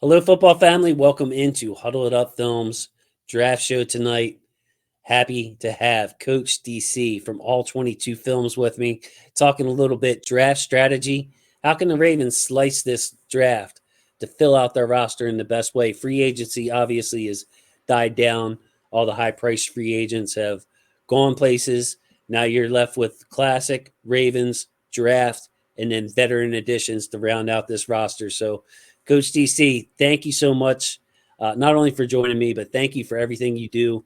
Hello, football family. Welcome into Huddle It Up Films draft show tonight. Happy to have Coach DC from All22Films with me, talking a little bit draft strategy. How can the Ravens slice this draft to fill out their roster in the best way? Free agency obviously has died down. All the high priced free agents have gone places. Now you're left with classic Ravens draft and then veteran additions to round out this roster. So, Coach DC, thank you so much, not only for joining me, but thank you for everything you do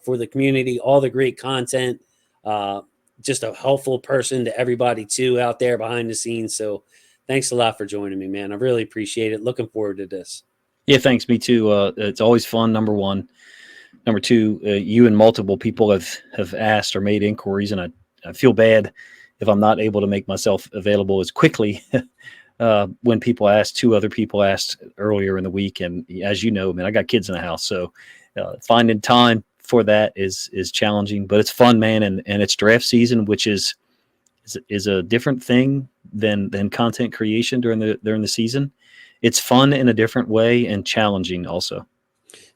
for the community, all the great content. Uh, just a helpful person to everybody too out there behind the scenes. So thanks a lot for joining me, man. I really appreciate it. Looking forward to this. Yeah, thanks. Me too. It's always fun. Number one. Number two, you and multiple people have asked or made inquiries, and I feel bad if I'm not able to make myself available as quickly. When people asked, two other people asked earlier in the week, and as you know, man, I got kids in the house, so finding time for that is challenging, but it's fun, man, and it's draft season, which is a different thing than content creation during the season. It's fun in a different way and challenging also.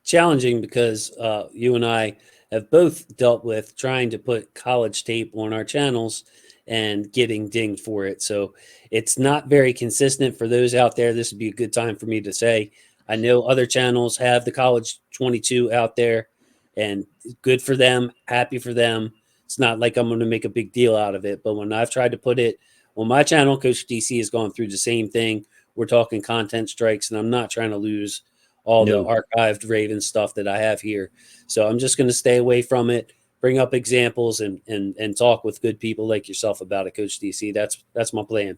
Challenging because you and I have both dealt with trying to put college tape on our channels and getting dinged for it. So it's not very consistent for those out there. This would be a good time for me to say, I know other channels have the college 22 out there, and good for them, happy for them. It's not like I'm going to make a big deal out of it. But when I've tried to put it on my channel, Coach DC has gone through the same thing. We're talking content strikes, and I'm not trying to lose all the No. archived Raven stuff that I have here. So I'm just going to stay away from it, bring up examples, and talk with good people like yourself about it, Coach DC. That's my plan.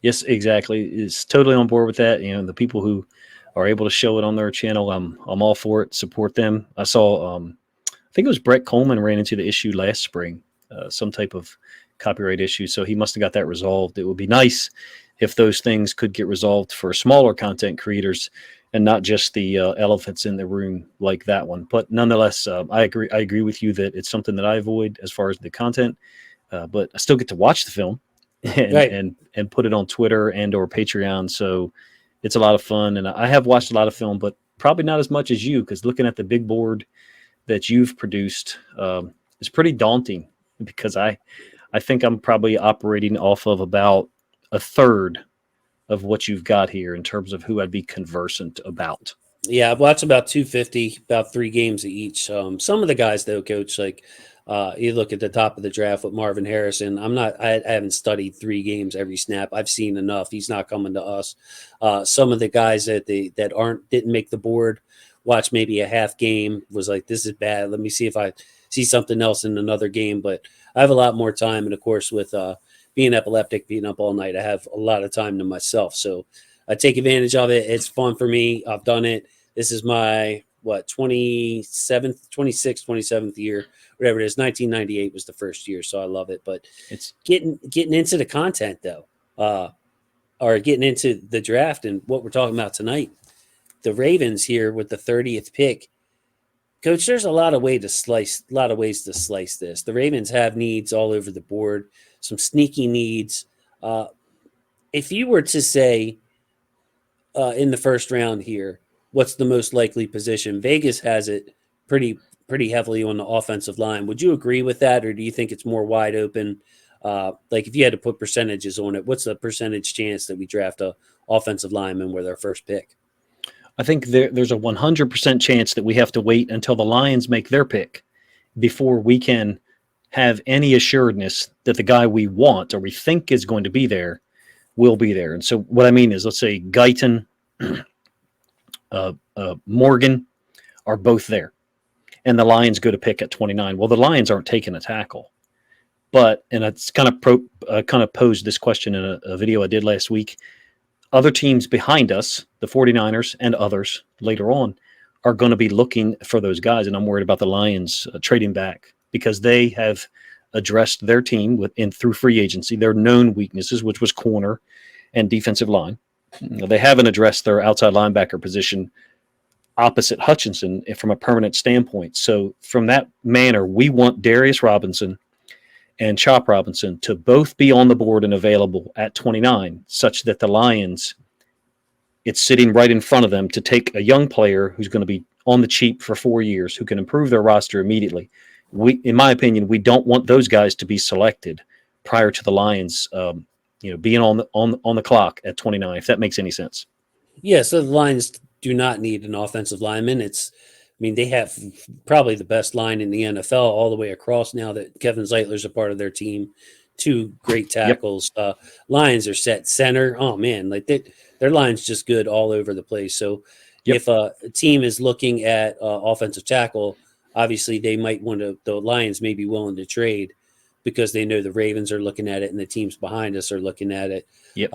Yes, exactly. Is totally on board with that. The people who are able to show it on their channel, I'm all for it. Support them. I saw, I think it was Brett Coleman ran into the issue last spring, some type of copyright issue. So he must have got that resolved. It would be nice if those things could get resolved for smaller content creators and not just the elephants in the room like that one. But nonetheless, I agree. I agree with you that it's something that I avoid as far as the content, but I still get to watch the film and Right. and put it on Twitter and or Patreon. So it's a lot of fun. And I have watched a lot of film, but probably not as much as you, because looking at the big board that you've produced is pretty daunting. Because I think I'm probably operating off of about a third of what you've got here in terms of who I'd be conversant about. Yeah, I've watched about 250, about 3 games of each. Some of the guys, though, Coach, like you look at the top of the draft with Marvin Harrison. I haven't studied 3 games every snap. I've seen enough. He's not coming to us. Some of the guys that didn't make the board, watch maybe a half game, was like, this is bad. Let me see if I see something else in another game. But I have a lot more time, and of course, with being epileptic, being up all night, I have a lot of time to myself. So I take advantage of it. It's fun for me. I've done it. This is my 27th, 26th, 27th year, whatever it is. 1998 was the first year, so I love it. But It's getting into the content though, or getting into the draft and what we're talking about tonight. The Ravens here with the 30th pick. Coach, there's a lot of ways to slice this. The Ravens have needs all over the board, some sneaky needs. Uh, if you were to say in the first round here, what's the most likely position? Vegas has it pretty heavily on the offensive line. Would you agree with that, or do you think it's more wide open? Like if you had to put percentages on it, what's the percentage chance that we draft a offensive lineman with our first pick? I think there's a 100% chance that we have to wait until the Lions make their pick before we can have any assuredness that the guy we want or we think is going to be there will be there. And so what I mean is, let's say Guyton, Morgan are both there, and the Lions go to pick at 29. Well, the Lions aren't taking a tackle, but and it's kind of posed this question in a video I did last week. Other teams behind us, the 49ers and others later on, are going to be looking for those guys, and I'm worried about the Lions trading back because they have addressed their team through free agency, their known weaknesses, which was corner and defensive line. They haven't addressed their outside linebacker position opposite Hutchinson from a permanent standpoint. So from that manner, we want Darius Robinson and Chop Robinson to both be on the board and available at 29, such that the Lions, It's sitting right in front of them to take a young player who's going to be on the cheap for 4 years, who can improve their roster immediately. In my opinion, we don't want those guys to be selected prior to the Lions, being on the clock at 29. If that makes any sense. Yeah, so the Lions do not need an offensive lineman. They have probably the best line in the NFL all the way across now that Kevin Zeitler's a part of their team. Two great Yep. tackles. Lions are set center. Oh man, their line's just good all over the place. So Yep. if a team is looking at offensive tackle, obviously they might want to. The Lions may be willing to trade because they know the Ravens are looking at it and the teams behind us are looking at it. Yep.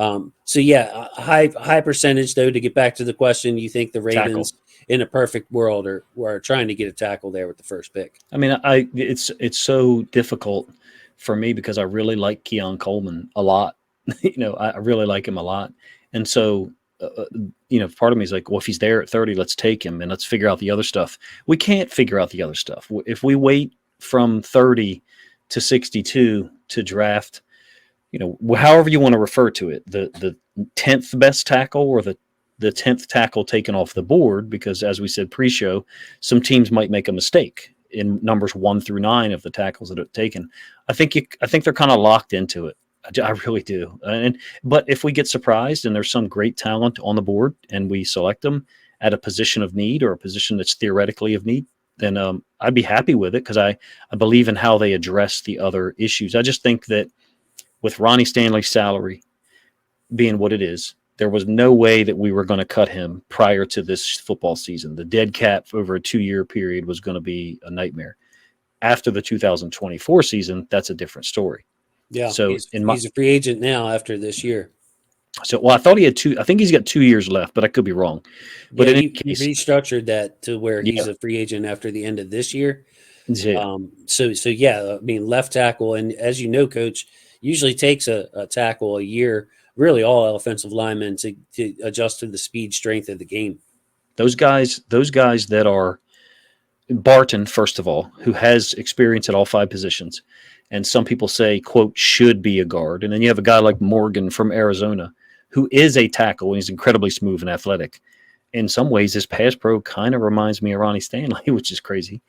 So yeah, high percentage though. To get back to the question, you think the Tackle. Ravens in a perfect world are trying to get a tackle there with the first pick? I mean, it's so difficult for me because I really like Keon Coleman a lot. I really like him a lot, and so part of me is like, well, if he's there at 30, let's take him and let's figure out the other stuff. We can't figure out the other stuff if we wait from 30 to 62 to draft. However you want to refer to it, the 10th best tackle or the 10th tackle taken off the board, because as we said pre-show, some teams might make a mistake in numbers 1 through 9 of the tackles that are taken. I think they're kind of locked into it. I really do. But if we get surprised and there's some great talent on the board and we select them at a position of need or a position that's theoretically of need, then I'd be happy with it because I believe in how they address the other issues. I just think that with Ronnie Stanley's salary being what it is, there was no way that we were going to cut him prior to this football season. The dead cap over a 2-year period was going to be a nightmare. After the 2024 season, that's a different story. Yeah, So he's a free agent now after this year. I thought he had 2. I think he's got 2 years left, but I could be wrong. But Yeah, in any he case, restructured that to where he's yeah, a free agent after the end of this year. yeah. So yeah, left tackle, and as you know, coach, usually takes a tackle a year, really all offensive linemen to adjust to the speed, strength of the game. Those guys that are Barton, first of all, who has experience at all 5 positions, and some people say, quote, should be a guard. And then you have a guy like Morgan from Arizona, who is a tackle and he's incredibly smooth and athletic. In some ways, his pass pro kind of reminds me of Ronnie Stanley, which is crazy.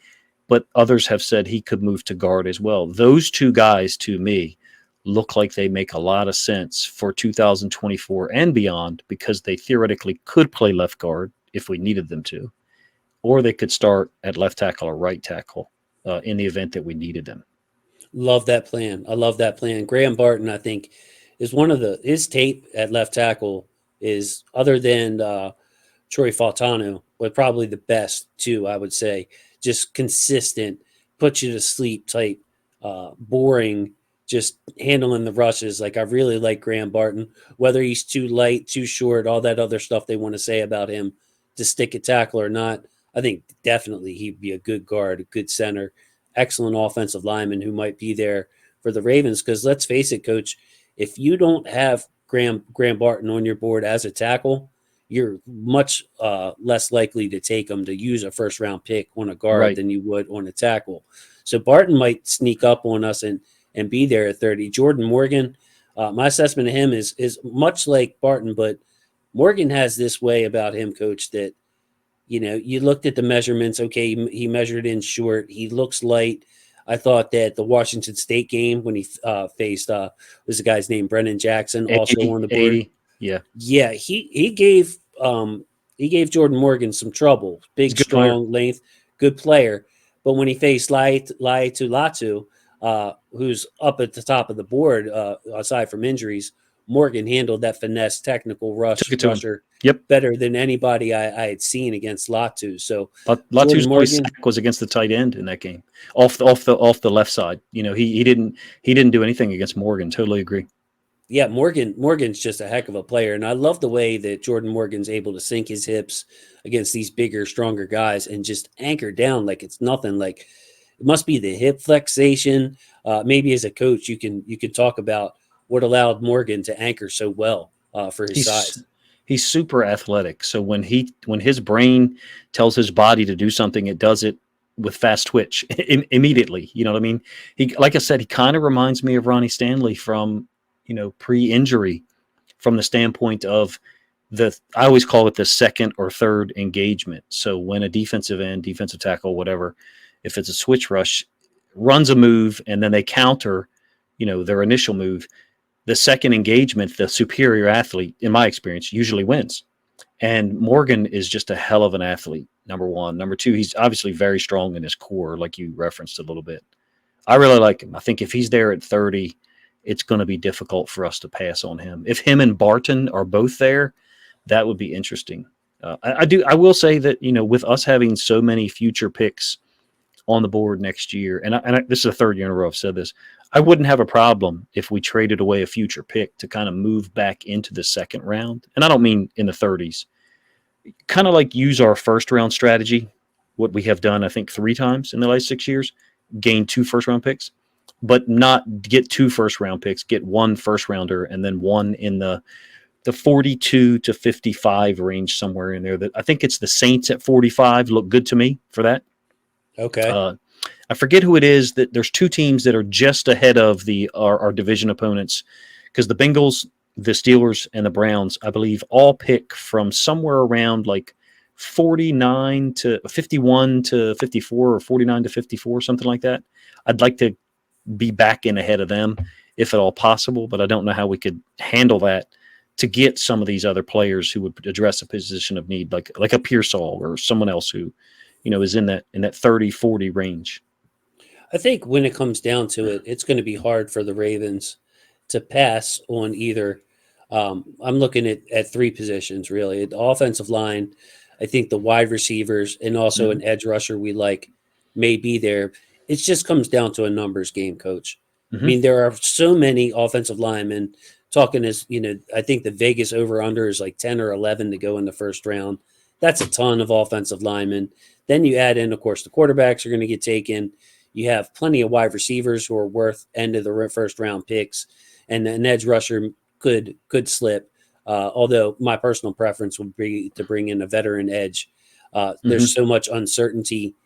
But others have said he could move to guard as well. Those 2 guys, to me, look like they make a lot of sense for 2024 and beyond because they theoretically could play left guard if we needed them to, or they could start at left tackle or right tackle in the event that we needed them. Love that plan. I love that plan. Graham Barton, I think, is one of his tape at left tackle is, other than Troy Fautano, but probably the best too, I would say. Just consistent, put you to sleep type, boring, just handling the rushes. Like, I really like Graham Barton, whether he's too light, too short, all that other stuff they want to say about him to stick at tackle or not. I think definitely he'd be a good guard, a good center, excellent offensive lineman who might be there for the Ravens. Because let's face it, coach, if you don't have Graham Barton on your board as a tackle, you're much less likely to take him to use a first round pick on a guard Right. than you would on a tackle. So Barton might sneak up on us and be there at 30. Jordan Morgan, my assessment of him is much like Barton, but Morgan has this way about him, coach, that you looked at the measurements. Okay, he measured in short. He looks light. I thought that the Washington State game when he faced was the guy's name, Brennan Jackson, also 80, on the board. 80. Yeah. Yeah, he gave Jordan Morgan some trouble. He's Big, a good player. strong, length, good player. But when he faced Lai Latu, who's up at the top of the board, aside from injuries, Morgan handled that finesse, technical Took it to him. rusher Yep. better than anybody I had seen against Latu. So Latu's only Morgan, sack was against the tight end in that game, off the left side. He didn't do anything against Morgan. Totally agree. yeah, Morgan's just a heck of a player, and I love the way that Jordan Morgan's able to sink his hips against these bigger, stronger guys and just anchor down like it's nothing. Like, it must be the hip flexation. Maybe as a coach, you can talk about what allowed Morgan to anchor so well for his size. He's super athletic. So when his brain tells his body to do something, it does it with fast twitch immediately. You know what I mean? Like I said, he kind of reminds me of Ronnie Stanley from pre-injury, from the standpoint of I always call it the second or third engagement. So when a defensive end, defensive tackle, whatever, if it's a switch rush, runs a move and then they counter, their initial move, the second engagement, the superior athlete, in my experience, usually wins. And Morgan is just a hell of an athlete, number one. Number two, he's obviously very strong in his core, like you referenced a little bit. I really like him. I think if he's there at 30, it's going to be difficult for us to pass on him. If him and Barton are both there, that would be interesting. I will say that, with us having so many future picks on the board next year, this is the third year in a row I've said this, I wouldn't have a problem if we traded away a future pick to kind of move back into the second round. And I don't mean in the 30s. Kind of like use our first round strategy, what we have done, I think, 3 times in the last 6 years, gain 2 first round picks, but not get 2 first round picks, get 1 first rounder and then 1 in the 42 to 55 range, somewhere in there. That I think it's the Saints at 45 look good to me for that. Okay. I forget who it is. That there's 2 teams that are just ahead of our division opponents, because the Bengals, the Steelers, and the Browns, I believe, all pick from somewhere around like 49 to 51 to 54 or 49 to 54, something like that. I'd like to be back in ahead of them if at all possible, but I don't know how we could handle that to get some of these other players who would address a position of need, like a Pearsall or someone else who, is in that 30-40 range. I think when it comes down to it, it's going to be hard for the Ravens to pass on either. I'm looking at 3 positions, really. The offensive line, I think the wide receivers, and also an edge rusher we like may be there. It just comes down to a numbers game, Coach. I mean, there are so many offensive linemen. Talking as, I think the Vegas over-under is like 10 or 11 to go in the first round. That's a ton of offensive linemen. Then you add in, of course, the quarterbacks are going to get taken. You have plenty of wide receivers who are worth end of the first round picks, and an edge rusher could slip. Although my personal preference would be to bring in a veteran edge. There's so much uncertainty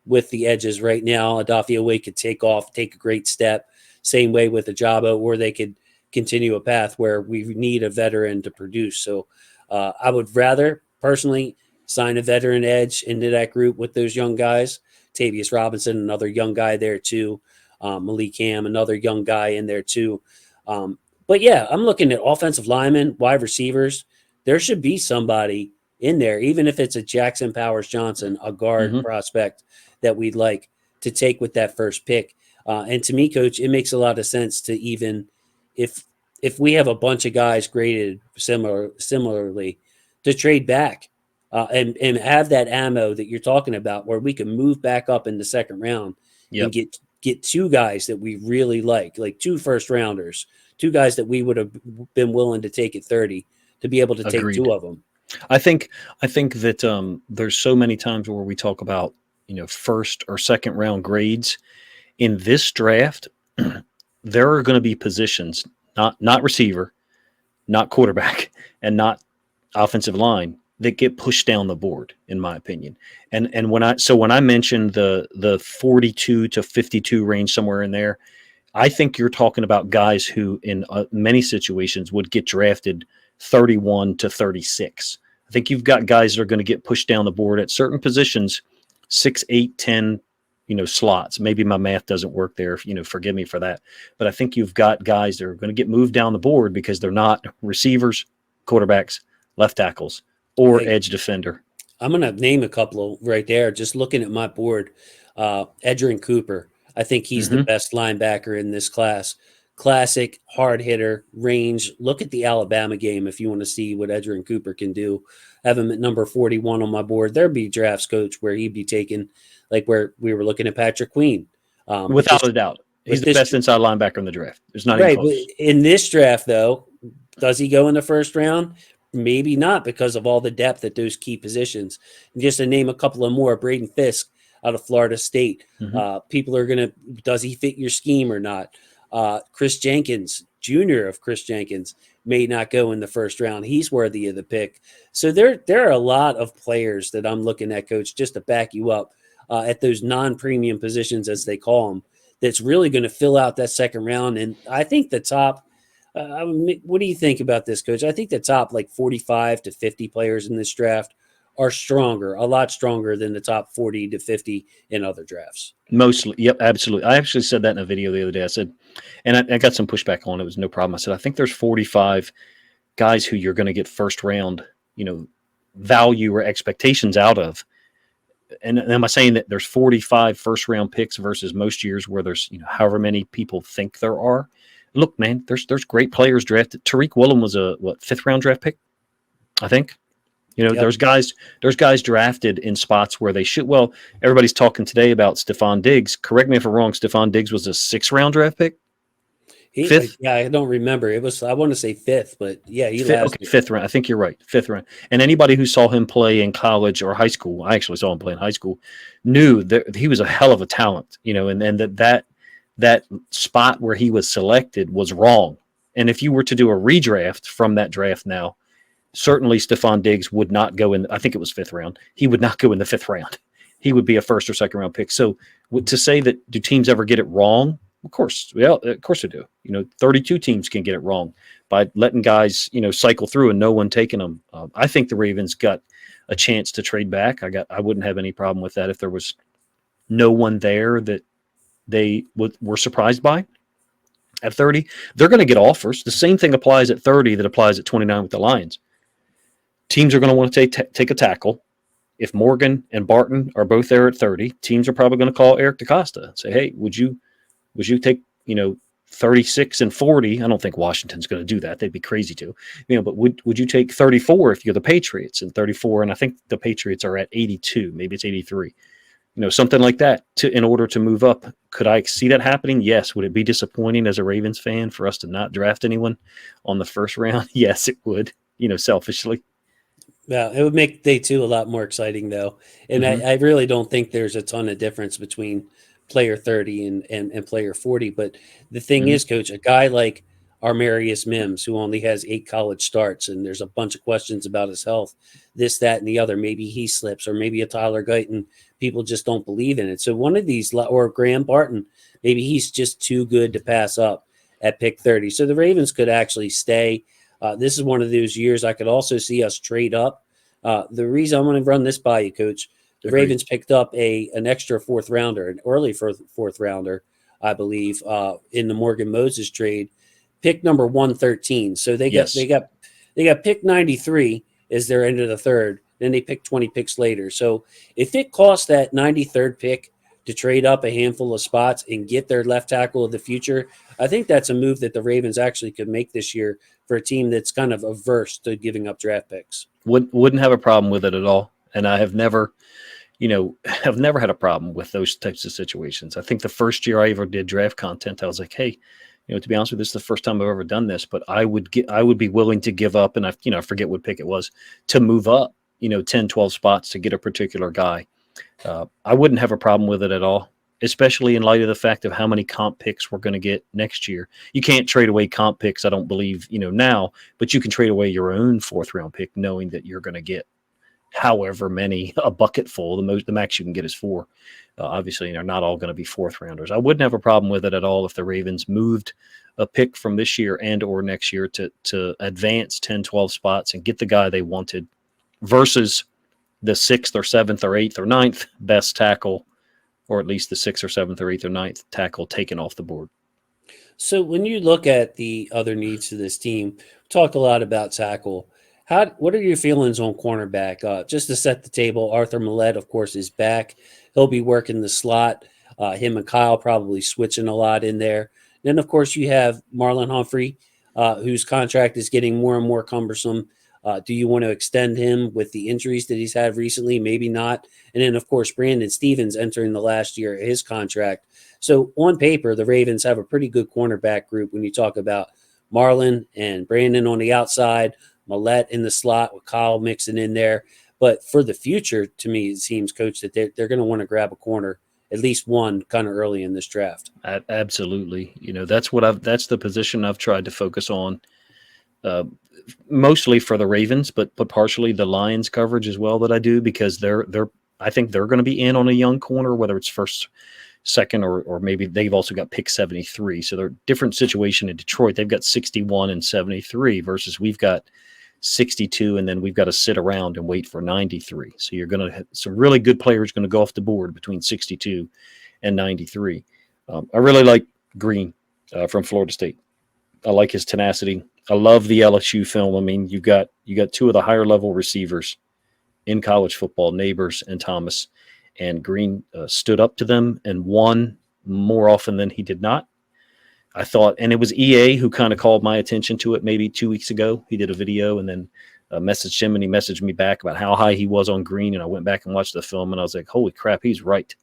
with the edges right now. Adafia Wade could take off, take a great step. Same way with Ajabo, or they could continue a path where we need a veteran to produce. So I would rather personally sign a veteran edge into that group with those young guys. Tavius Robinson, another young guy there too. Malik Ham, another young guy in there too. But yeah, I'm looking at offensive linemen, wide receivers. There should be somebody in there, even if it's a Jackson Powers Johnson, a guard prospect that we'd like to take with that first pick. And to me, Coach, it makes a lot of sense to even if we have a bunch of guys graded similarly, to trade back and have that ammo that you're talking about, where we can move back up in the second round and get 2 guys that we really like 2 first rounders, 2 guys that we would have been willing to take at 30 to be able to Agreed. take 2 of them. I think that there's so many times where we talk about, first or second round grades. In this draft, there are going to be positions, not receiver, not quarterback, and not offensive line, that get pushed down the board, in my opinion. And when I mentioned the 42 to 52 range, somewhere in there, I think you're talking about guys who in many situations would get drafted 31 to 36. I think you've got guys that are going to get pushed down the board at certain positions, 6, 8, 10, slots. Maybe my math doesn't work there, forgive me for that. But I think you've got guys that are going to get moved down the board because they're not receivers, quarterbacks, left tackles, or edge defender. I'm going to name a couple right there. Just looking at my board, Edgerrin Cooper. I think he's the best linebacker in this class. Classic, hard hitter, range. Look at the Alabama game if you want to see what Edgerrin Cooper can do. I have him at number 41 on my board. There'd be drafts, Coach, where he'd be taken, like where we were looking at Patrick Queen. Without a doubt. He's the best inside linebacker in the draft. There's not even close. In this draft, though, does he go in the first round? Maybe not, because of all the depth at those key positions. And just to name a couple of more, Braden Fisk out of Florida State. People are going to, does he fit your scheme or not? Chris Jenkins, Jr. of Chris Jenkins, may not go in the first round. He's worthy of the pick. So there are a lot of players that I'm looking at, Coach, just to back you up at those non-premium positions, as they call them, that's really going to fill out that second round. And I think the top What do you think about this, Coach? I think the top like 45 to 50 players in this draft are stronger, a lot stronger than the top 40 to 50 in other drafts. Mostly, yep, absolutely. I actually said that in a video the other day. I said, and I got some pushback on it. It was no problem. I said, I think there's 45 guys who you're going to get first round, value or expectations out of. And am I saying that there's 45 first round picks versus most years where there's, however many people think there are? Look, man, there's great players drafted. Tariq Woolen was a fifth round draft pick, I think. Yep. There's guys drafted in spots where they should. Well, everybody's talking today about Stephon Diggs. Correct me if I'm wrong. Stephon Diggs was a 6th round draft pick, fifth, Yeah, I don't remember. It was, I want to say fifth, but yeah, he fifth, lasted. okay, 5th round. I think you're right, 5th round. And anybody who saw him play in college or high school, I actually saw him play in high school, knew that he was a hell of a talent. And that spot where he was selected was wrong. And if you were to do a redraft from that draft now, certainly Stephon Diggs would not go in. I think it was 5th round. He would not go in the 5th round. He would be a 1st or 2nd round pick. So to say that do teams ever get it wrong? Of course, of course they do. 32 teams can get it wrong by letting guys, cycle through and no one taking them. I think the Ravens got a chance to trade back. I wouldn't have any problem with that if there was no one there that they were surprised by. At 30, they're going to get offers. The same thing applies at 30 that applies at 29 with the Lions. Teams are going to want to take a tackle. If Morgan and Barton are both there at 30, teams are probably going to call Eric DeCosta and say, hey, would you take, 36 and 40? I don't think Washington's going to do that. They'd be crazy to, but would you take 34 if you're the Patriots, and 34? And I think the Patriots are at 82. Maybe it's 83. Something like that in order to move up. Could I see that happening? Yes. Would it be disappointing as a Ravens fan for us to not draft anyone on the first round? Yes, it would, selfishly. Yeah, it would make day two a lot more exciting, though. And Mm-hmm. I really don't think there's a ton of difference between player 30 and player 40. But the thing Mm-hmm. is, Coach, a guy like Armarius Mims, who only has 8 college starts, and there's a bunch of questions about his health, this, that, and the other. Maybe he slips, or maybe a Tyler Guyton. People just don't believe in it. So one of these, or Graham Barton, maybe he's just too good to pass up at pick 30. So the Ravens could actually stay. This is one of those years I could also see us trade up. The reason I'm going to run this by you, Coach, the Agreed. Ravens picked up an extra 4th rounder, an early 4th rounder, I believe, in the Morgan Moses trade, pick number 113. So they got pick 93 as their end of the 3rd. Then they picked 20 picks later. So if it costs that 93rd pick to trade up a handful of spots and get their left tackle of the future, I think that's a move that the Ravens actually could make this year for a team that's kind of averse to giving up draft picks. Wouldn't have a problem with it at all. And I have never, have never had a problem with those types of situations. I think the first year I ever did draft content, I was like, hey, to be honest with you, this is the first time I've ever done this, but I would be willing to give up, and I forget what pick it was, to move up, 10, 12 spots to get a particular guy. I wouldn't have a problem with it at all, especially in light of the fact of how many comp picks we're going to get next year. You can't trade away comp picks, I don't believe, now, but you can trade away your own 4th round pick knowing that you're going to get however many, a bucket full. The max you can get is 4. Obviously, they're not all going to be 4th rounders. I wouldn't have a problem with it at all if the Ravens moved a pick from this year and or next year to advance 10, 12 spots and get the guy they wanted versus the 6th or 7th or 8th or 9th best tackle, or at least the 6th or 7th or 8th or 9th tackle taken off the board. So when you look at the other needs of this team, we talked a lot about tackle. What are your feelings on cornerback? Just to set the table, Arthur Millette, of course, is back. He'll be working the slot. Him and Kyle probably switching a lot in there. Then, of course, you have Marlon Humphrey, whose contract is getting more and more cumbersome. Do you want to extend him with the injuries that he's had recently? Maybe not. And then, of course, Brandon Stevens entering the last year of his contract. So on paper, the Ravens have a pretty good cornerback group when you talk about Marlon and Brandon on the outside, Millette in the slot with Kyle mixing in there. But for the future, to me, it seems, Coach, that they're going to want to grab a corner, at least one, kind of early in this draft. Absolutely. That's the position I've tried to focus on, mostly for the Ravens, but partially the Lions coverage as well that I do, because I think they're going to be in on a young corner, whether it's first, second, or maybe they've also got pick 73. So they're a different situation in Detroit. They've got 61 and 73 versus we've got 62, and then we've got to sit around and wait for 93. So you're going to have some really good players going to go off the board between 62 and 93. I really like Green from Florida State. I like his tenacity. I love the LSU film. I mean, you got two of the higher level receivers in college football, Neighbors and Thomas, and Green stood up to them and won more often than he did not. I thought, and it was EA who kind of called my attention to it maybe 2 weeks ago. He did a video and then messaged him, and he messaged me back about how high he was on Green. And I went back and watched the film, and I was like, holy crap, he's right.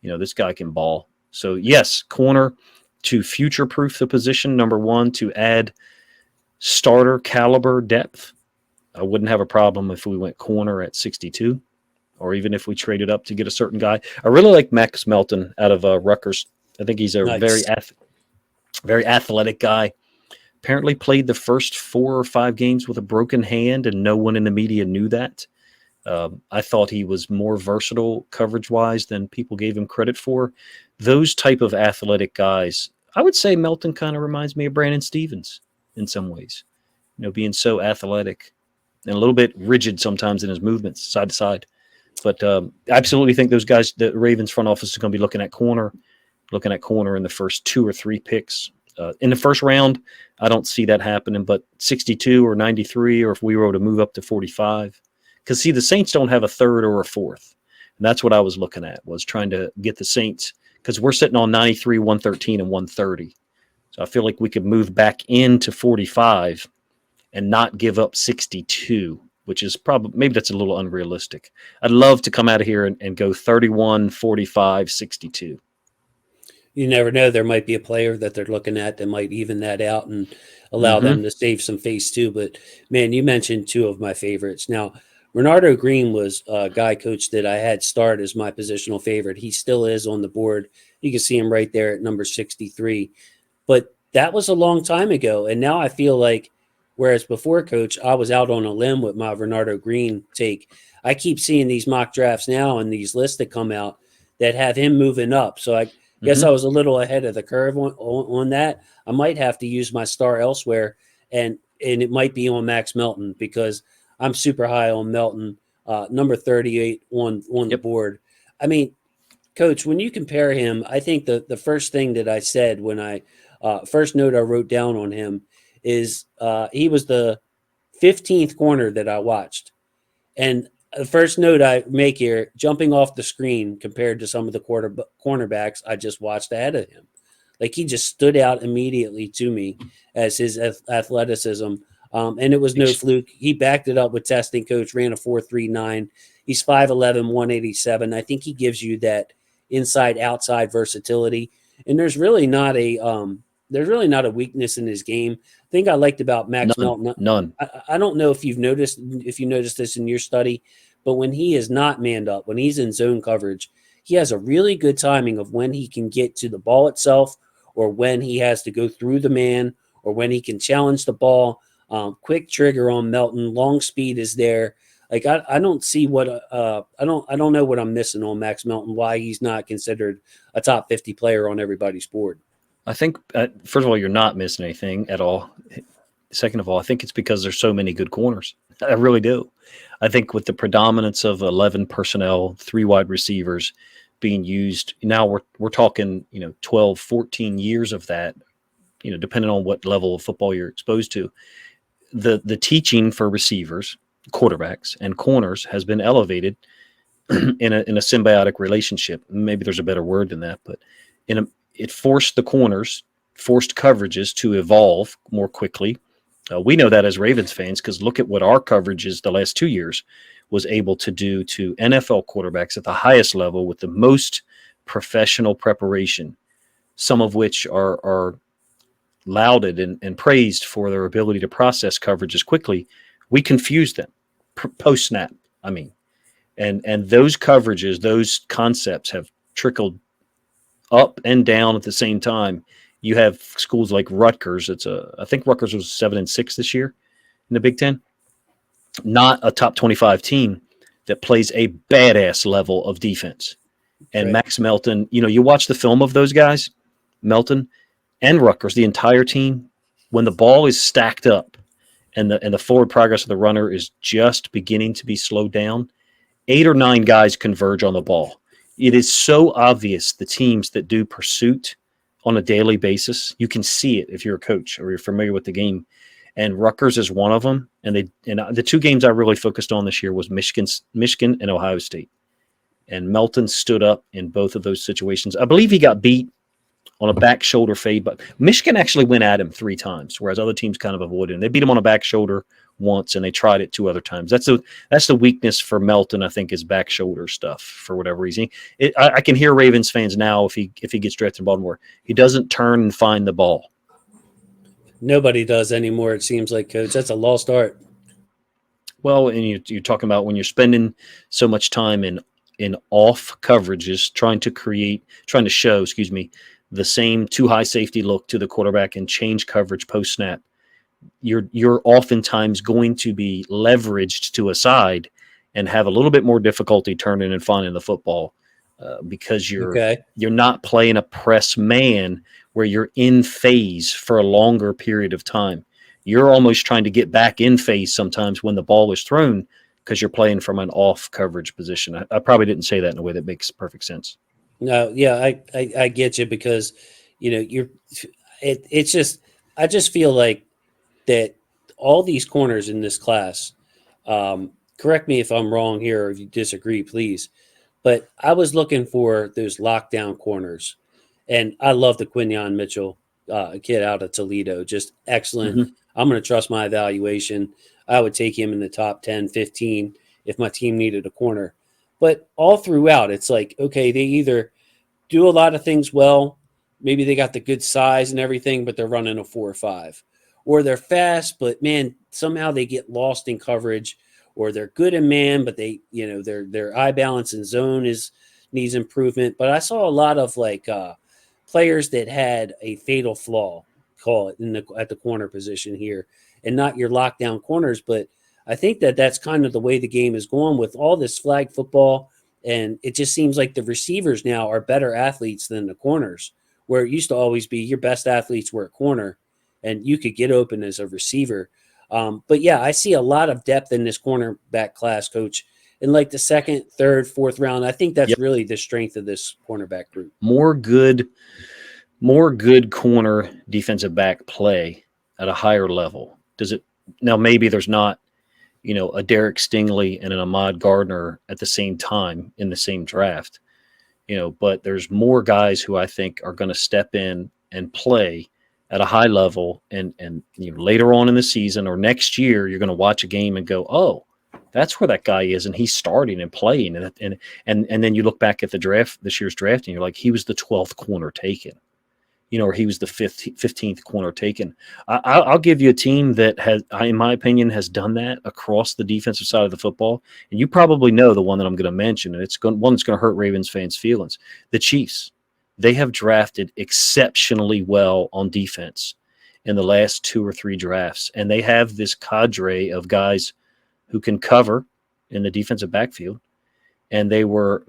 This guy can ball. So yes, corner to future-proof the position. Number one, to add starter caliber depth. I wouldn't have a problem if we went corner at 62, or even if we traded up to get a certain guy. I really like Max Melton out of Rutgers. I think he's a Nice. very athletic guy. Apparently played the first 4 or 5 games with a broken hand, and no one in the media knew that. I thought he was more versatile coverage-wise than people gave him credit for. Those type of athletic guys, I would say Melton kind of reminds me of Brandon Stevens in some ways, being so athletic and a little bit rigid sometimes in his movements side to side. But I absolutely think those guys, the Ravens front office is going to be looking at corner in the first 2 or 3 picks. In the first round, I don't see that happening, but 62 or 93, or if we were to move up to 45. Because, see, the Saints don't have a third or a fourth. And that's what I was looking at, was trying to get the Saints, because we're sitting on 93, 113, and 130. So I feel like we could move back into 45 and not give up 62, which is probably, maybe that's a little unrealistic. I'd love to come out of here and go 31, 45, 62. You never know. There might be a player that they're looking at that might even that out and allow them to save some face too. But man, you mentioned 2 of my favorites. Now, Renardo Green was a guy, coach, that I had start as my positional favorite. He still is on the board. You can see him right there at number 63. But that was a long time ago. And now I feel like, whereas before, coach, I was out on a limb with my Renardo Green take, I keep seeing these mock drafts now and these lists that come out that have him moving up. So I guess I was a little ahead of the curve on that. I might have to use my star elsewhere, and it might be on Max Melton, because I'm super high on Melton, number 38 on the board. I mean, coach, when you compare him, I think the first thing that I said when I first note I wrote down on him is he was the 15th corner that I watched. And the first note I make here, jumping off the screen compared to some of the cornerbacks I just watched ahead of him. Like, he just stood out immediately to me as his athleticism. And it was no fluke. He backed it up with testing, coach, ran a 4.39. He's 5'11", 187. I think he gives you that inside-outside versatility. And there's really not a weakness in his game. The thing I liked about Max Melton, none. I don't know if you noticed this in your study, but when he is not manned up, when he's in zone coverage, he has a really good timing of when he can get to the ball itself, or when he has to go through the man, or when he can challenge the ball. Quick trigger on Melton, long speed is there. Like, I don't see what I don't know what I'm missing on Max Melton, why he's not considered a top 50 player on everybody's board. I think, first of all, you're not missing anything at all. Second of all, I think it's because there's so many good corners. I really do. I think with the predominance of 11 personnel, 3 wide receivers being used, now we're talking, 12, 14 years of that, depending on what level of football you're exposed to. The teaching for receivers, quarterbacks, and corners has been elevated in a symbiotic relationship. Maybe there's a better word than that, but it forced the corners, forced coverages to evolve more quickly. We know that as Ravens fans, because look at what our coverages the last 2 years was able to do to NFL quarterbacks at the highest level with the most professional preparation, some of which are lauded and praised for their ability to process coverages quickly. We confuse them post-snap, and those coverages, those concepts have trickled up and down at the same time. You have schools like Rutgers. I think Rutgers was 7-6 this year in the Big Ten. Not a top 25 team that plays a badass level of defense. And Right. Max Melton, you watch the film of those guys, Melton and Rutgers, the entire team, when the ball is stacked up and the forward progress of the runner is just beginning to be slowed down, 8 or 9 guys converge on the ball. It is so obvious the teams that do pursuit on a daily basis. You can see it if you're a coach or you're familiar with the game. And Rutgers is one of them. And the 2 games I really focused on this year was Michigan and Ohio State. And Melton stood up in both of those situations. I believe he got beat on a back shoulder fade, but Michigan actually went at him 3 times, whereas other teams kind of avoided him. They beat him on a back shoulder once, and they tried it 2 other times. That's the weakness for Melton, I think, is back shoulder stuff for whatever reason. I can hear Ravens fans now if he gets drafted in Baltimore, he doesn't turn and find the ball. Nobody does anymore, it seems like, Coach. That's a lost art. Well, and you're talking about when you're spending so much time in off coverages, trying to show, the same too high safety look to the quarterback and change coverage post snap. You're oftentimes going to be leveraged to a side and have a little bit more difficulty turning and finding the football because you're Okay. you're not playing a press man where you're in phase for a longer period of time. You're almost trying to get back in phase sometimes when the ball is thrown because you're playing from an off coverage position. I probably didn't say that in a way that makes perfect sense. No, yeah, I get you because you're it's just I just feel like that all these corners in this class, correct me if I'm wrong here or if you disagree, please. But I was looking for those lockdown corners, and I love the Quinyon Mitchell kid out of Toledo. Just excellent. Mm-hmm. I'm going to trust my evaluation. I would take him in the top 10, 15 if my team needed a corner. But all throughout, it's like, okay, they either do a lot of things well. Maybe they got the good size and everything, but they're running a 4 or 5. Or they're fast, but man, somehow they get lost in coverage. Or they're good in man, but their eye balance and zone needs improvement. But I saw a lot of players that had a fatal flaw, call it at the corner position here, and not your lockdown corners. But I think that's kind of the way the game is going with all this flag football. And it just seems like the receivers now are better athletes than the corners, where it used to always be your best athletes were at corner and you could get open as a receiver. But yeah, I see a lot of depth in this cornerback class, Coach. In like the second, third, fourth round, I think that's Yep. really the strength of this cornerback group. More good corner defensive back play at a higher level. Does it now? Maybe there's not a Derek Stingley and an Ahmad Gardner at the same time in the same draft. But there's more guys who I think are going to step in and play at a high level, and later on in the season or next year, you're going to watch a game and go, oh, that's where that guy is, and he's starting and playing, and then you look back at this year's draft, and you're like, he was the 12th corner taken, or he was the 15th corner taken. I'll give you a team that has, in my opinion, has done that across the defensive side of the football. And you probably know the one that I'm going to mention, and it's one that's going to hurt Ravens fans' feelings. The Chiefs. They have drafted exceptionally well on defense in the last 2 or 3 drafts, and they have this cadre of guys who can cover in the defensive backfield. And they were,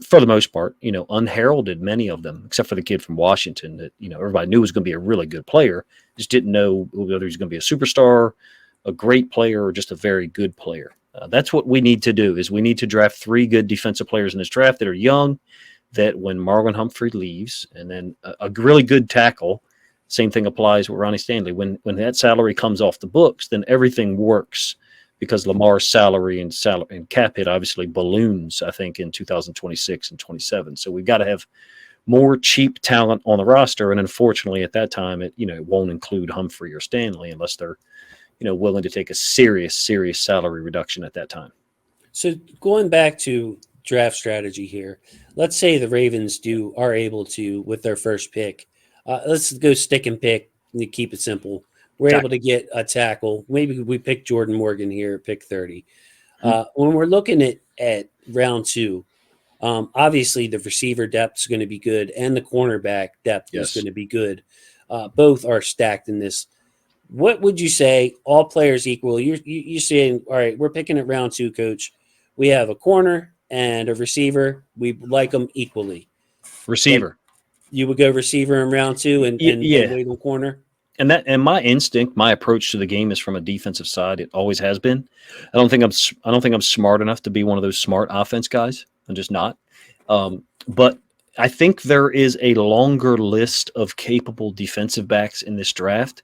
for the most part, unheralded, many of them, except for the kid from Washington that, everybody knew was going to be a really good player, just didn't know whether he's going to be a superstar, a great player, or just a very good player. That's what we need to do is we need to draft 3 good defensive players in this draft that are young, that when Marlon Humphrey leaves, and then a really good tackle, same thing applies with Ronnie Stanley. When that salary comes off the books, then everything works. Because Lamar's salary and cap hit obviously balloons, I think, in 2026 and 27. So we've got to have more cheap talent on the roster, and unfortunately, at that time, it won't include Humphrey or Stanley unless they're willing to take a serious salary reduction at that time. So going back to draft strategy here, let's say the Ravens are able to, with their first pick, let's go stick and pick and keep it simple. We're able to get a tackle. Maybe we pick Jordan Morgan here at pick 30. When we're looking at round 2, obviously the receiver depth is going to be good and the cornerback depth is going to be good. Both are stacked in this. What would you say, all players equal? You're saying, all right, we're picking at round 2, Coach. We have a corner and a receiver, we like them equally. Like Receiver. you would go receiver in round two and Yeah. wait on corner. And my instinct, my approach to the game is from a defensive side. It always has been. I don't think I'm smart enough to be one of those smart offense guys. I'm just not. But I think there is a longer list of capable defensive backs in this draft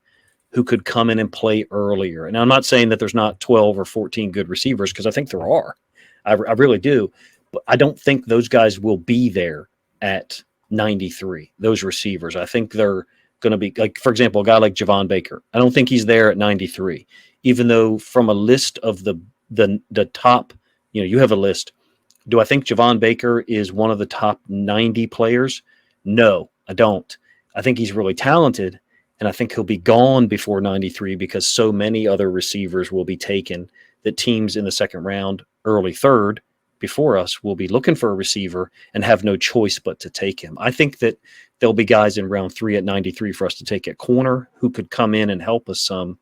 who could come in and play earlier. And I'm not saying that there's not 12 or 14 good receivers, because I think there are. I really do. But I don't think those guys will be there at 93, those receivers. I think they're going to be, like, for example, a guy like Javon Baker. I don't think he's there at 93, even though from a list of the top, you have a list. Do I think Javon Baker is one of the top 90 players? No, I don't. I think he's really talented, and I think he'll be gone before 93 because so many other receivers will be taken that teams in the second round, early third, before us will be looking for a receiver and have no choice but to take him. I think that there'll be guys in round 3 at 93 for us to take at corner who could come in and help us some.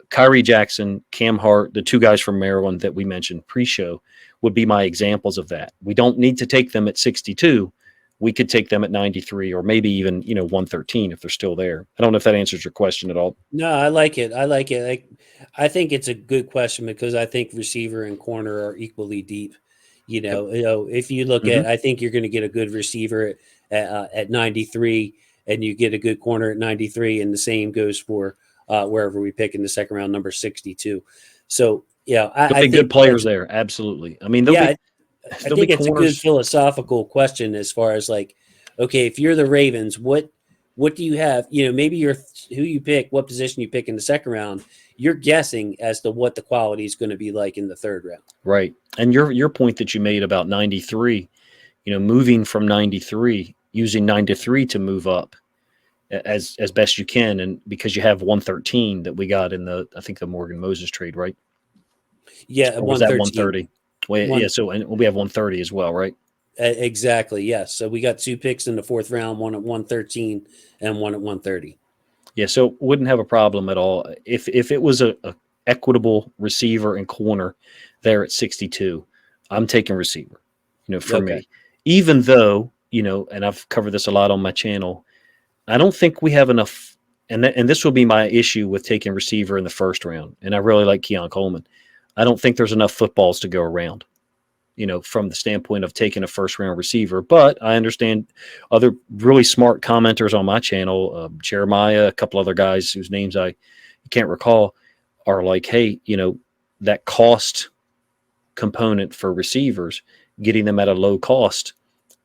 Kyrie Jackson, Cam Hart, the two guys from Maryland that we mentioned pre-show would be my examples of that. We don't need to take them at 62. We could take them at 93 or maybe even, 113 if they're still there. I don't know if that answers your question at all. No, I like it. I like it. I think it's a good question because I think receiver and corner are equally deep. If you look Mhm. at, I think you're going to get a good receiver at 93, and you get a good corner at 93, and the same goes for wherever we pick in the second round, number 62. So yeah, There'll I be good think players there. Absolutely. I mean, yeah, I there'll be think it's a good corners. philosophical question as far as like, okay, if you're the Ravens, what do you have? Maybe you're who you pick, what position you pick in the second round. You're guessing as to what the quality is going to be like in the third round. Right. And your point that you made about 93, moving from 93, using 93 to move up as best you can, and because you have 113 that we got in I think the Morgan Moses trade, right? Yeah, Or was that 113. 130? Well, yeah, One so and we have 130 as well, right? exactly. Yes. So we got two picks in the fourth round, one at 113 and one at 130. Yeah, so wouldn't have a problem at all if it was a equitable receiver and corner there at 62. I'm taking receiver, for Okay. me. Even though, and I've covered this a lot on my channel, I don't think we have enough, and this will be my issue with taking receiver in the first round. And I really like Keon Coleman. I don't think there's enough footballs to go around, from the standpoint of taking a first round receiver. But I understand other really smart commenters on my channel, Jeremiah, a couple other guys whose names I can't recall, are like, hey, that cost component for receivers, getting them at a low cost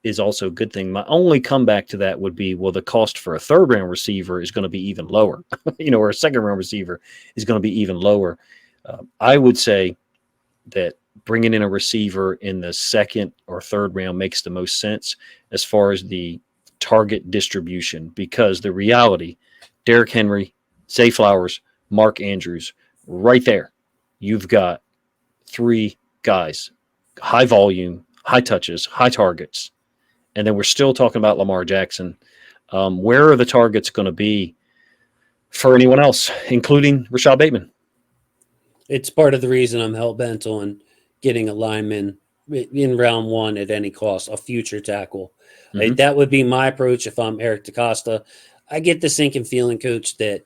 is also a good thing. My only comeback to that would be, well, the cost for a third round receiver is going to be even lower, or a second round receiver is going to be even lower. I would say that bringing in a receiver in the second or third round makes the most sense as far as the target distribution, because the reality, Derrick Henry, Zay Flowers, Mark Andrews, right there, you've got three guys, high volume, high touches, high targets. And then we're still talking about Lamar Jackson. Where are the targets going to be for anyone else, including Rashad Bateman? It's part of the reason I'm hell bent on getting a lineman in round one at any cost, a future tackle. Mm-hmm. That would be my approach if I'm Eric DeCosta. I get the sinking feeling, Coach, that,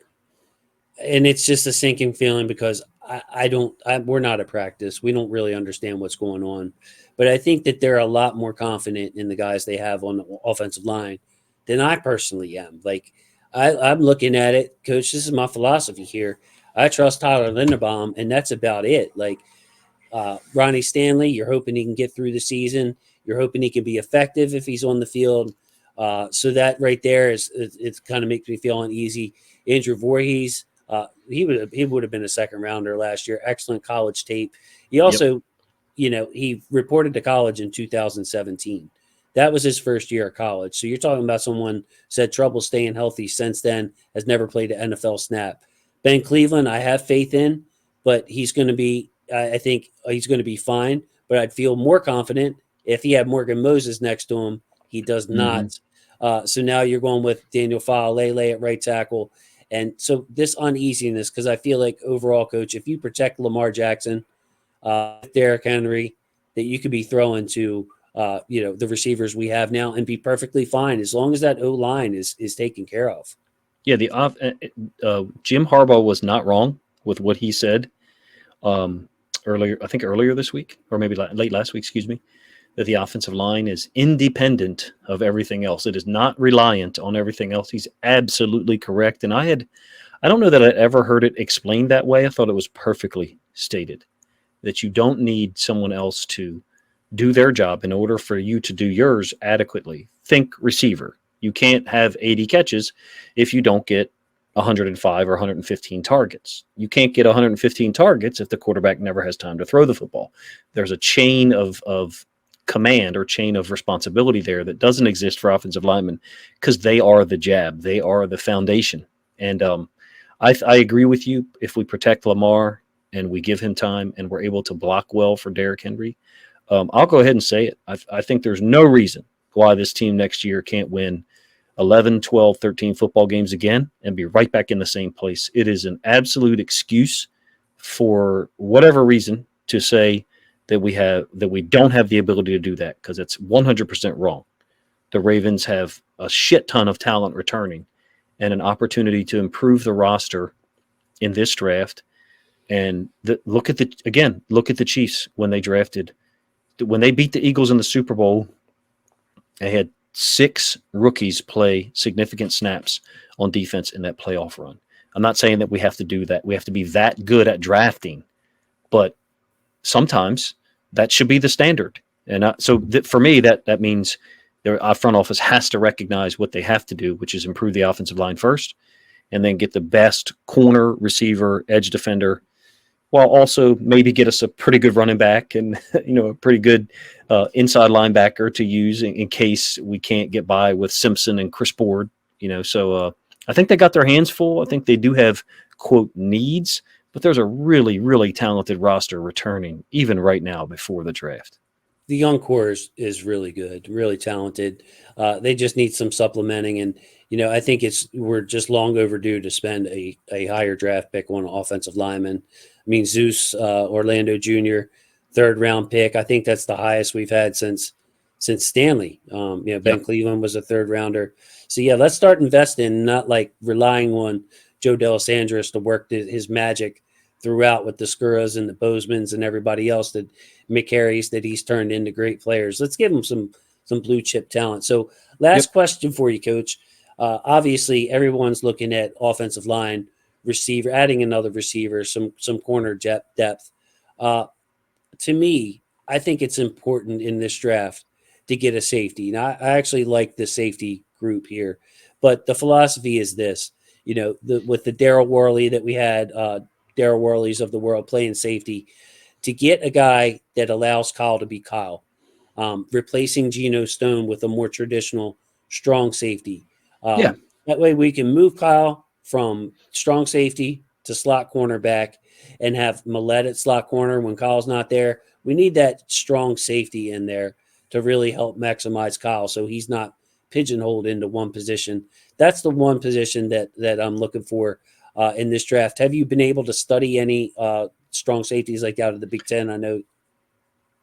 and it's just a sinking feeling because we're not at practice. We don't really understand what's going on. But I think that they're a lot more confident in the guys they have on the offensive line than I personally am. Like, I'm looking at it, Coach, this is my philosophy here. I trust Tyler Linderbaum, and that's about it. Like, Ronnie Stanley, you're hoping he can get through the season. You're hoping he can be effective if he's on the field. So that right there it kind of makes me feel uneasy. Andrew Voorhees, he would have been a second rounder last year. Excellent college tape. He Yep. also, he reported to college in 2017. That was his first year of college. So you're talking about someone said trouble staying healthy since then, has never played an NFL snap. Ben Cleveland, I have faith in, but he's going to be, I think he's going to be fine. But I'd feel more confident if he had Morgan Moses next to him. He does Mm-hmm. not. So now you're going with Daniel Faalele at right tackle. And so this uneasiness, because I feel like overall, Coach, if you protect Lamar Jackson, Derrick Henry, that you could be throwing to the receivers we have now and be perfectly fine as long as that O line is taken care of. Yeah, Jim Harbaugh was not wrong with what he said um, earlier. I think earlier this week, or maybe late last week. Excuse me. That the offensive line is independent of everything else. It is not reliant on everything else. He's absolutely correct. And I don't know that I ever heard it explained that way. I thought it was perfectly stated that you don't need someone else to do their job in order for you to do yours adequately. Think receiver. You can't have 80 catches if you don't get 105 or 115 targets. You can't get 115 targets if the quarterback never has time to throw the football. There's a chain of command or chain of responsibility there that doesn't exist for offensive linemen because they are the jab. They are the foundation. And I agree with you. If we protect Lamar and we give him time and we're able to block well for Derrick Henry, I'll go ahead and say it. I think there's no reason why this team next year can't win 11, 12, 13 football games again and be right back in the same place. It is an absolute excuse for whatever reason to say that we don't have the ability to do that, because it's 100% wrong. The Ravens have a shit ton of talent returning and an opportunity to improve the roster in this draft. And look at the Chiefs when they beat the Eagles in the Super Bowl. They had 6 rookies play significant snaps on defense in that playoff run. I'm not saying that we have to do that. We have to be that good at drafting, but sometimes that should be the standard. And for me, that means our front office has to recognize what they have to do, which is improve the offensive line first, and then get the best corner, receiver, edge defender, while also maybe get us a pretty good running back and a pretty good inside linebacker to use in case we can't get by with Simpson and Chris Board. So I think they got their hands full. I think they do have, quote, needs, but there's a really, really talented roster returning even right now before the draft. The young core is really good, really talented. They just need some supplementing, and I think we're just long overdue to spend a higher draft pick on an offensive lineman. I mean, Zeus Orlando Jr., 3rd round pick. I think that's the highest we've had since Stanley. Ben Cleveland was a 3rd rounder. So yeah, let's start investing, not like relying on Joe D'Alessandro to work his magic throughout with the Skuras and the Bosemans and everybody else, that McCarry's, that he's turned into great players. Let's give him some blue chip talent. So last question for you, Coach. Obviously, everyone's looking at offensive line, receiver, adding another receiver, some corner depth. To me, I think it's important in this draft to get a safety. Now, I actually like the safety group here, but the philosophy is this: with the Daryl Worley that we had, Daryl Worleys of the world playing safety, to get a guy that allows Kyle to be Kyle, replacing Geno Stone with a more traditional strong safety. That way we can move Kyle from strong safety to slot cornerback and have Millette at slot corner when Kyle's not there. We need that strong safety in there to really help maximize Kyle so he's not pigeonholed into one position. That's the one position that I'm looking for in this draft. Have you been able to study any strong safeties like out of the Big Ten? I know.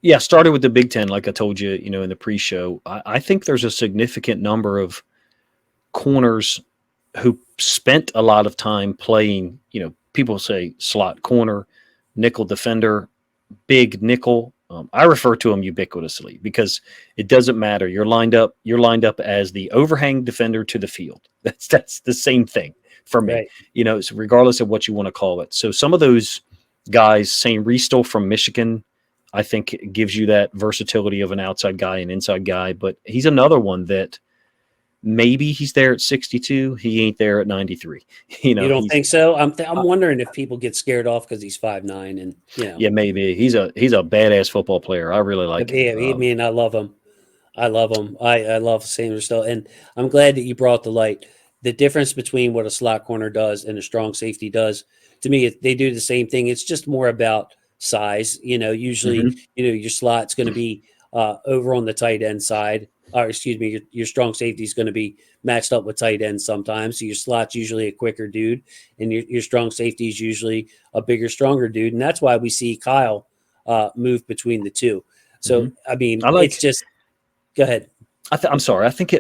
Yeah, started with the Big Ten, like I told you, in the pre-show. I think there's a significant number of corners who spent a lot of time playing, people say slot corner, nickel defender, big nickel. I refer to them ubiquitously because it doesn't matter. You're lined up as the overhang defender to the field. That's the same thing for me. Right. So regardless of what you want to call it. So some of those guys, St. Riestel from Michigan, I think it gives you that versatility of an outside guy and inside guy, but he's another one that maybe he's there at 62. He ain't there at 93. You don't think so? I'm wondering if people get scared off because he's 5'9" and Yeah, maybe he's a badass football player. I really like him. I mean, I love him. I love him. I love Sanders still, and I'm glad that you brought the light. The difference between what a slot corner does and a strong safety does, to me, they do the same thing. It's just more about size. Usually, your slot's going to be over on the tight end side. Or excuse me, your strong safety is going to be matched up with tight ends sometimes. So your slot's usually a quicker dude, and your strong safety is usually a bigger, stronger dude. And that's why we see Kyle move between the two. So, I mean, I it's like. just go ahead. I'm sorry. I think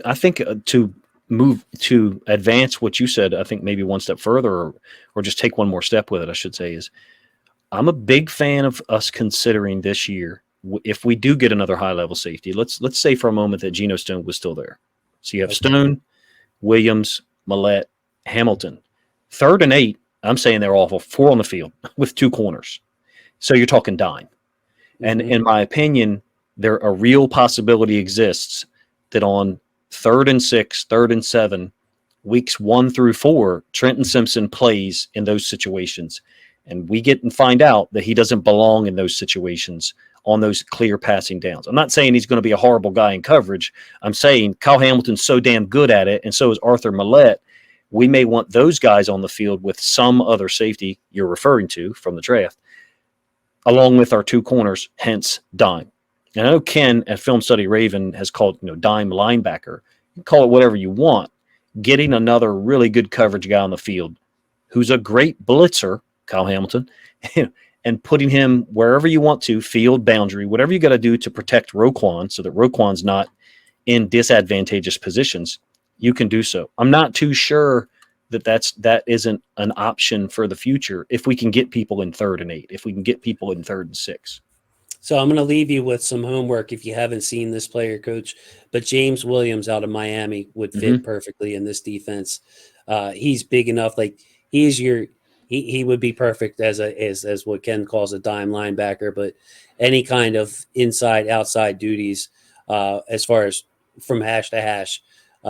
to move to advance what you said, I think maybe one step further, or just take one more step with it. I should say is I'm a big fan of us considering this year if we do get another high level safety. Let's say for a moment that Geno Stone was still there. So you have Okay. Stone, Williams, Millette, Hamilton. 3rd and 8. I'm saying they're awful. 4 on the field with 2 corners. So you're talking dime. And Hmm. in my opinion, there a real possibility exists that on 3rd and 6, 3rd and 7, weeks 1 through 4, Trenton Simpson plays in those situations. And we get and find out that he doesn't belong in those situations on those clear passing downs. I'm not saying he's going to be a horrible guy in coverage. I'm saying Kyle Hamilton's so damn good at it, and so is Arthur Millette. We may want those guys on the field with some other safety you're referring to from the draft, along with our 2 corners, hence dime. And I know Ken at Film Study Raven has called dime linebacker. You can call it whatever you want. Getting another really good coverage guy on the field who's a great blitzer, Kyle Hamilton, and putting him wherever you want to, field boundary, whatever you got to do to protect Roquan so that Roquan's not in disadvantageous positions, you can do so. I'm not too sure that isn't an option for the future if we can get people in 3rd and 8, if we can get people in 3rd and 6. So I'm going to leave you with some homework if you haven't seen this player, Coach. But James Williams out of Miami would fit perfectly in this defense. He's big enough, like he's your he would be perfect as what Ken calls a dime linebacker. But any kind of inside outside duties, as far as from hash to hash,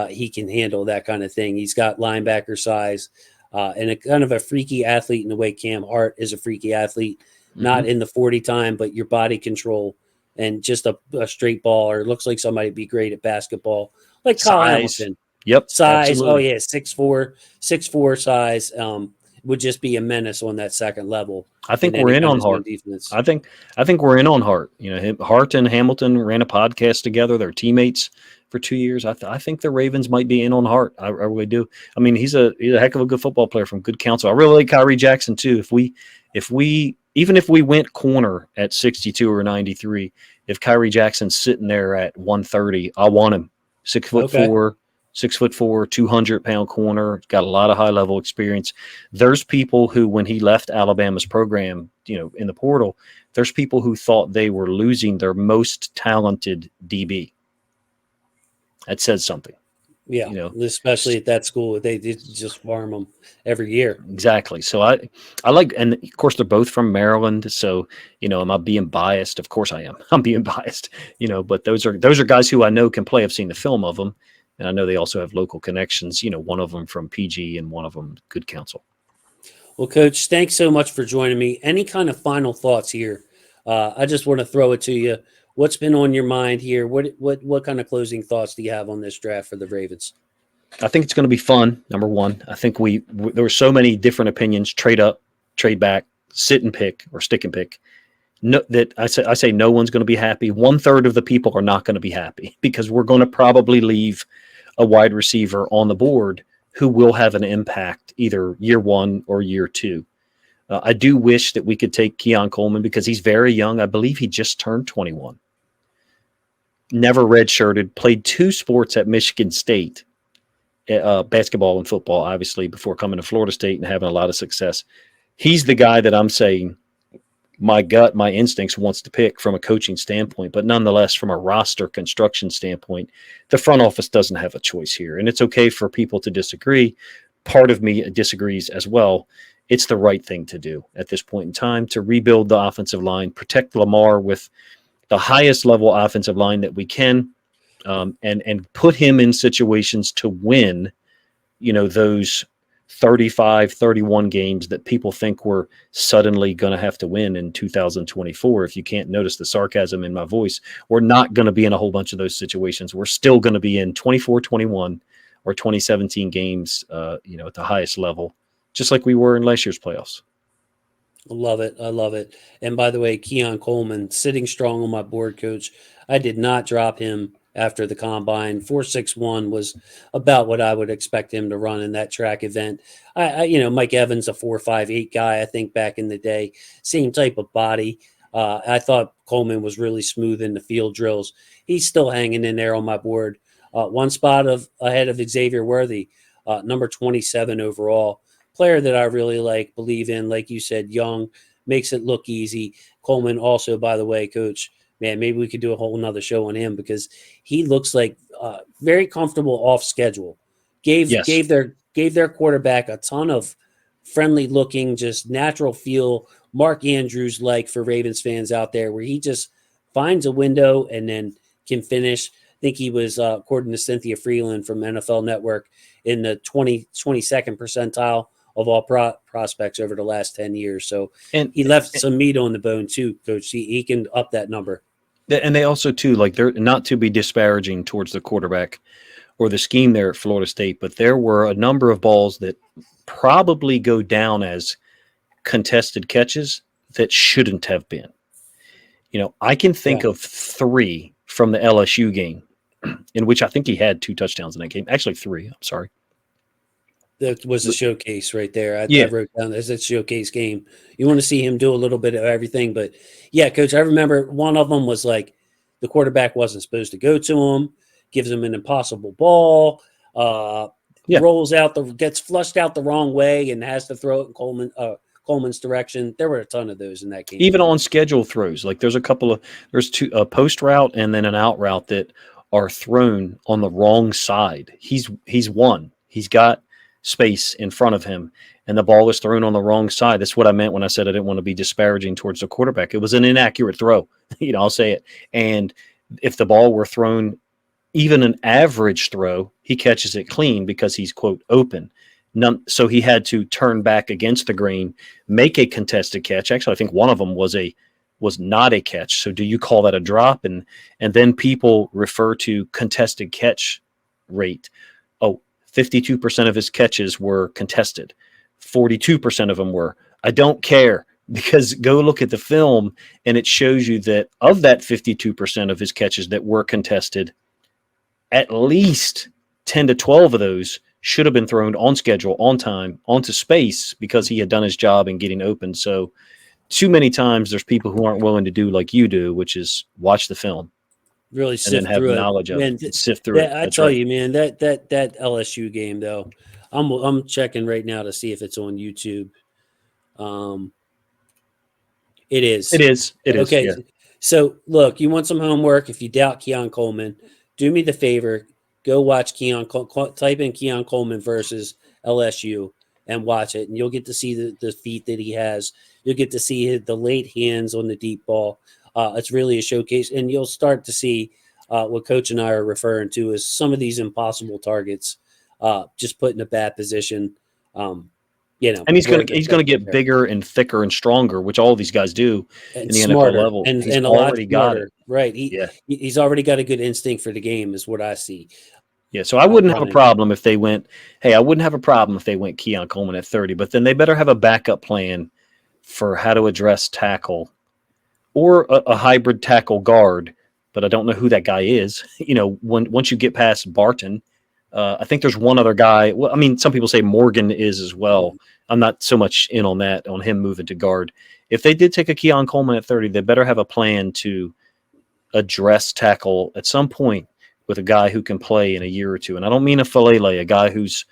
he can handle that kind of thing. He's got linebacker size and a kind of a freaky athlete in the way Cam Hart is a freaky athlete. Not in the 40 time, but your body control and just a straight ball, or it looks like somebody would be great at basketball, like Kyle Size. Hamilton. Yep, Size, oh absolutely. yeah, 6'4" size, would just be a menace on that second level I in think we're any in kind on of zone Hart. defense. I think we're in on Hart. Hart and Hamilton ran a podcast together. They're teammates for 2 years. I think the Ravens might be in on Hart. I really do. I mean, he's a heck of a good football player from good counsel. I really like Kyrie Jackson too. If we went corner at 62 or 93, if Kyrie Jackson's sitting there at 130, I want him. 6'4", Okay. 6'4", 200-pound corner, got a lot of high level experience. There's people who, when he left Alabama's program, in the portal, there's people who thought they were losing their most talented DB. That says something, Yeah, especially at that school, they just farm them every year. Exactly. So I like, and of course they're both from Maryland. So am I being biased? Of course I am. I'm being biased. But those are guys who I know can play. I've seen the film of them, and I know they also have local connections. One of them from PG and one of them good counsel. Well, Coach, thanks so much for joining me. Any kind of final thoughts here? I just want to throw it to you. What's been on your mind here? What kind of closing thoughts do you have on this draft for the Ravens? I think it's going to be fun. Number one, I think there were so many different opinions: trade up, trade back, sit and pick, or stick and pick. No, that I say no one's going to be happy. 1/3 of the people are not going to be happy because we're going to probably leave a wide receiver on the board who will have an impact either year 1 or year 2. I do wish that we could take Keon Coleman because he's very young. I believe he just turned 21. Never redshirted, played 2 sports at Michigan State, basketball and football, obviously, before coming to Florida State and having a lot of success. He's the guy that I'm saying my gut, my instincts wants to pick from a coaching standpoint, but nonetheless, from a roster construction standpoint, the front office doesn't have a choice here. And it's okay for people to disagree. Part of me disagrees as well. It's the right thing to do at this point in time to rebuild the offensive line, protect Lamar with the highest level offensive line that we can, and put him in situations to win, those 35, 31 games that people think we're suddenly going to have to win in 2024. If you can't notice the sarcasm in my voice, we're not going to be in a whole bunch of those situations. We're still going to be in 24, 21 or 2017 games, at the highest level, just like we were in last year's playoffs. I love it. I love it. And by the way, Keon Coleman sitting strong on my board, Coach. I did not drop him after the combine. 4.61 was about what I would expect him to run in that track event. Mike Evans, a 4.58 guy, I think back in the day, same type of body. I thought Coleman was really smooth in the field drills. He's still hanging in there on my board. One spot ahead of Xavier Worthy, number 27 overall. Player that I really believe in, like you said, young, makes it look easy. Coleman also, by the way, coach, man, maybe we could do a whole nother show on him because he looks like very comfortable off schedule. Yes. Gave their quarterback a ton of friendly looking, just natural feel, Mark Andrews like for Ravens fans out there, where he just finds a window and then can finish. I think he was, according to Cynthia Freeland from NFL Network, in the 22nd percentile of all prospects over the last 10 years. So And he left some meat on the bone too, coach. He can up that number. and they also too, like, they're not to be disparaging towards the quarterback or the scheme there at Florida State, but there were a number of balls that probably go down as contested catches that shouldn't have been. I can think Yeah. of 3 from the LSU game in which I think he had 2 touchdowns in that game. Actually 3, I'm sorry. That was a showcase right there. I Yeah. wrote down as a showcase game. You want to see him do a little bit of everything, but yeah, coach, I remember one of them was like the quarterback wasn't supposed to go to him, gives him an impossible ball, Yeah. rolls out gets flushed out the wrong way and has to throw it in Coleman's direction. There were a ton of those in that game. Even on schedule throws, like there's 2, a post route and then an out route that are thrown on the wrong side. He's won. He's got space in front of him, and the ball is thrown on the wrong side. That's what I meant when I said I didn't want to be disparaging towards the quarterback. It was an inaccurate throw. I'll say it. And if the ball were thrown, even an average throw, he catches it clean because he's, quote, open. So he had to turn back against the grain, make a contested catch. Actually, I think one of them was not a catch. So do you call that a drop? And then people refer to contested catch rate. Oh, 52% of his catches were contested. 42% of them were. I don't care, because go look at the film and it shows you that of that 52% of his catches that were contested, at least 10 to 12 of those should have been thrown on schedule, on time, onto space, because he had done his job in getting open. So too many times there's people who aren't willing to do like you do, which is watch the film Really and then sift have through it, knowledge of man. it and sift through it. I That's tell right. you, man, that LSU game though, I'm checking right now to see if it's on YouTube. Um, it is. It is. It is. Okay, Yeah. so look, you want some homework? If you doubt Keon Coleman, do me the favor, go watch type in Keon Coleman versus LSU and watch it, and you'll get to see the feet that he has. You'll get to see the late hands on the deep ball. It's really a showcase, and you'll start to see what Coach and I are referring to as some of these impossible targets, just put in a bad position. And he's where gonna get bigger and thicker and stronger, which all these guys do in and the NFL smarter level. and He's a lot already got it. smarter, right? Yeah. He's already got a good instinct for the game, is what I see. Yeah. So I wouldn't have a Running. problem if they went, hey, I wouldn't have a problem if they went Keon Coleman at 30, but then they better have a backup plan for how to address tackle, or a hybrid tackle guard. But I don't know who that guy is. Once you get past Barton, I think there's one other guy. Well, I mean, some people say Morgan is as well. I'm not so much in on that, on him moving to guard. If they did take a Keon Coleman at 30, they better have a plan to address tackle at some point with a guy who can play in a year or two. And I don't mean a Falele, a guy who's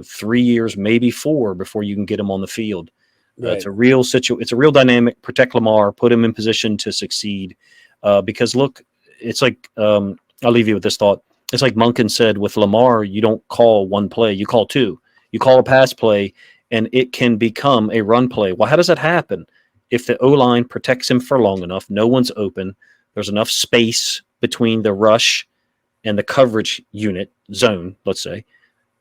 3 years, maybe 4, before you can get him on the field. Right. It's a real it's a real dynamic. Protect Lamar, put him in position to succeed. Because look, it's like I'll leave you with this thought. It's like Monken said with Lamar, you don't call one play, you call 2. You call a pass play, and it can become a run play. Well, how does that happen? If the O-line protects him for long enough, no one's open, there's enough space between the rush and the coverage unit zone, let's say.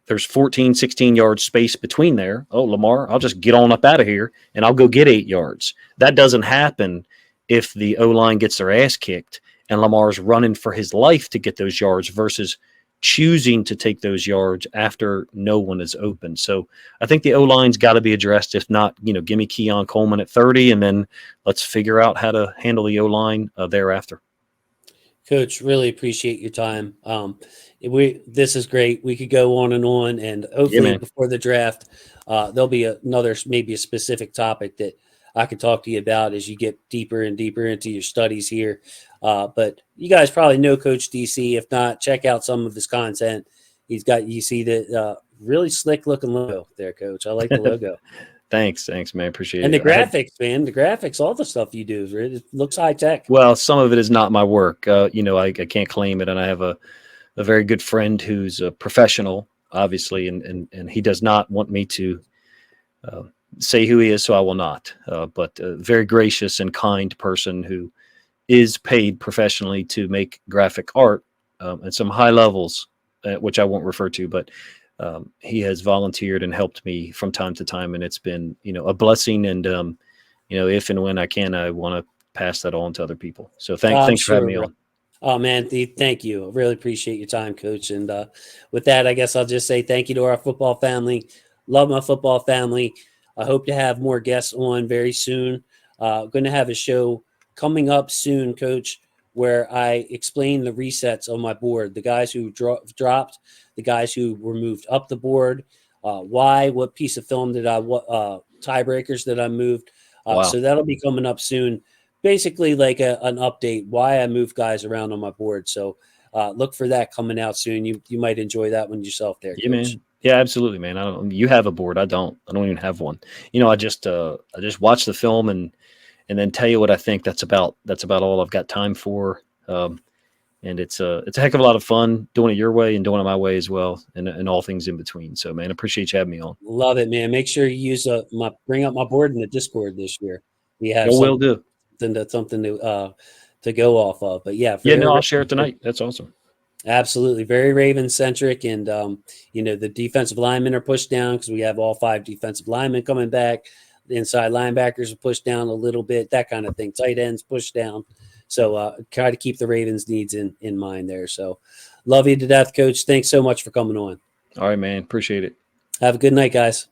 There's 14, 16 yards space between there. Oh, Lamar, I'll just get on up out of here, and I'll go get 8 yards. That doesn't happen if the O-line gets their ass kicked and Lamar's running for his life to get those yards versus choosing to take those yards after no one is open. So I think the O-line's got to be addressed. If not, give me Keon Coleman at 30, and then let's figure out how to handle the O-line thereafter. Coach, really appreciate your time. This is great. We could go on, and hopefully before the draft, there'll be maybe a specific topic that I could talk to you about as you get deeper and deeper into your studies here. But you guys probably know Coach DC. If not, check out some of his content. He's got, you see the really slick looking logo there, Coach. I like the logo. Thanks, man. Appreciate And the it. graphics, man, the graphics, all the stuff you do, it looks high tech. Well, some of it is not my work. I can't claim it, and I have a very good friend who's a professional, obviously, and he does not want me to uh, say who he is, so I will not. But a very gracious and kind person who is paid professionally to make graphic art at some high levels, which I won't refer to, but he has volunteered and helped me from time to time, and it's been a blessing. And if and when I can, I want to pass that on to other people. So thanks for having me on. Oh man, thank you. I really appreciate your time, Coach. And with that, I guess I'll just say thank you to our football family. Love my football family. I hope to have more guests on very soon. Going to have a show coming up soon, Coach, where I explain the resets on my board, the guys who dropped, the guys who were moved up the board, why, what piece of film did I, what tiebreakers that I moved. Wow. So that'll be coming up soon. Basically like an update why I move guys around on my board. So look for that coming out soon. You might enjoy that one yourself there, Yeah, Coach. man. Yeah, absolutely, man. You have a board. I don't even have one. I just watch the film and then tell you what I think. That's about all I've got time for. And it's a heck of a lot of fun doing it your way and doing it my way as well, and all things in between. So, man, appreciate you having me on. Love it, man. Make sure you use bring up my board in the Discord this year. We have will do. something to go off of. But yeah, I'll share it tonight. That's awesome. Absolutely, very Raven centric, and the defensive linemen are pushed down because we have all 5 defensive linemen coming back. The inside linebackers are pushed down a little bit, that kind of thing. Tight ends pushed down. So try to keep the Ravens' needs in mind there. So love you to death, Coach. Thanks so much for coming on. All right, man. Appreciate it. Have a good night, guys.